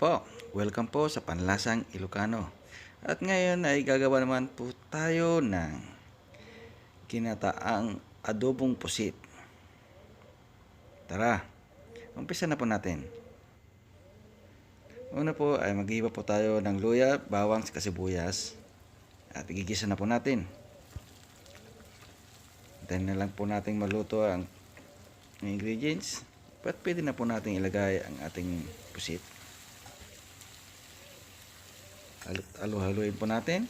po, welcome po sa Panlasang Ilocano. At ngayon ay gagawa naman po tayo ng ginataang adobong pusit. Tara, umpisa na po natin. Una po ay maghiwa po tayo ng luya, bawang, kasibuyas. At igigisa na po natin. Hintayin na lang po natin maluto ang ingredients. At pwede na po natin ilagay ang ating pusit. Halu-haluin po natin.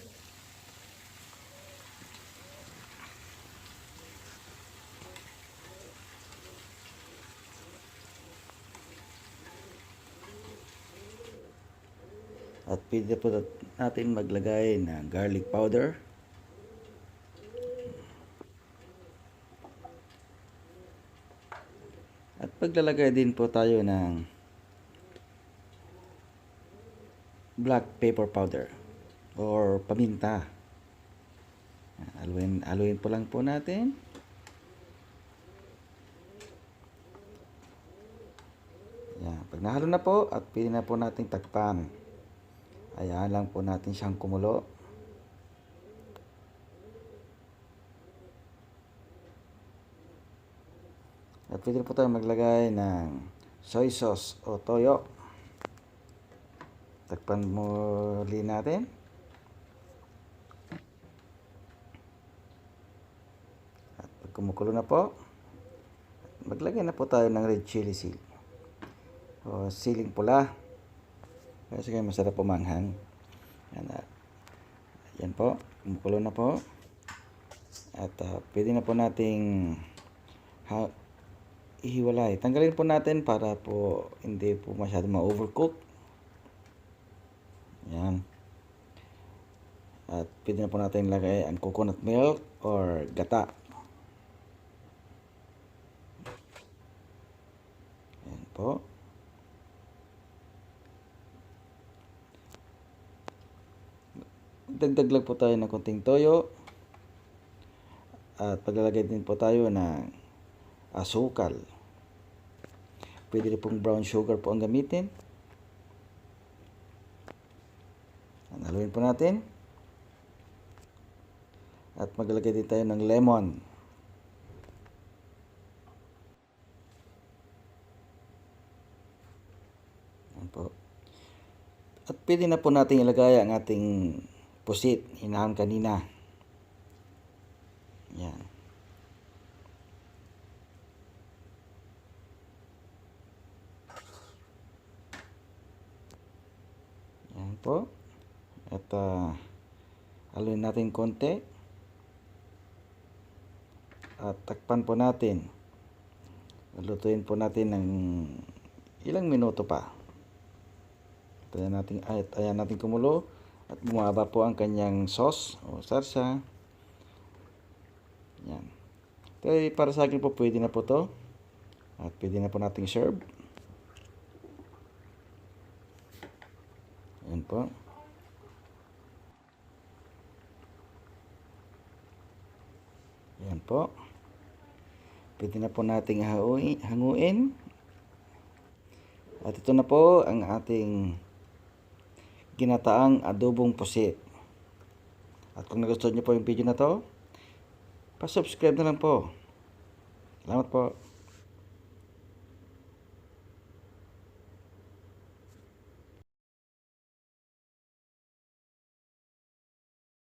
At pwede po natin maglagay ng garlic powder. At paglalagay din po tayo ng black pepper powder or paminta. Aluin po lang po natin. Yan. Pag nahalo na po at pwede na po natin takpan. Hayaan lang po natin siyang kumulo. At pwede po tayo maglagay ng soy sauce o toyo. Takpan muli natin. At pag kumukulo na po, maglagay na po tayo ng red chili seed o siling pula. Kasi kaya masarap pumanghang. Yan po, kumukulo na po. At pwede na po nating ihiwalay. Tanggalin po natin para po hindi po masyado ma-overcook. Yan. At pwede na po natin ilagay ang coconut milk or gata. Yan po. Dagdag lang po tayo ng konting toyo. At paglalagay din po tayo ng asukal. Pwede rin pong brown sugar po ang gamitin. Haluin po natin. At maglalagay din tayo ng lemon. Yan po. At pwede na po natin ilagay ang ating pusit, hinahan kanina. Yan. Yan po. At haluin natin konti. At takpan po natin. Lutuin po natin ng ilang minuto pa. Ayan natin kumulo. At bumaba po ang kanyang sauce o sarsa. Yan. Pero para sa akin po pwede na po to. At pwede na po nating serve. Yan po. Yan po. Pwede na po nating hanguin. At ito na po ang ating ginataang adobong pusit. At kung nagustuhan niyo po yung video na to, pa-subscribe na lang po. Salamat po.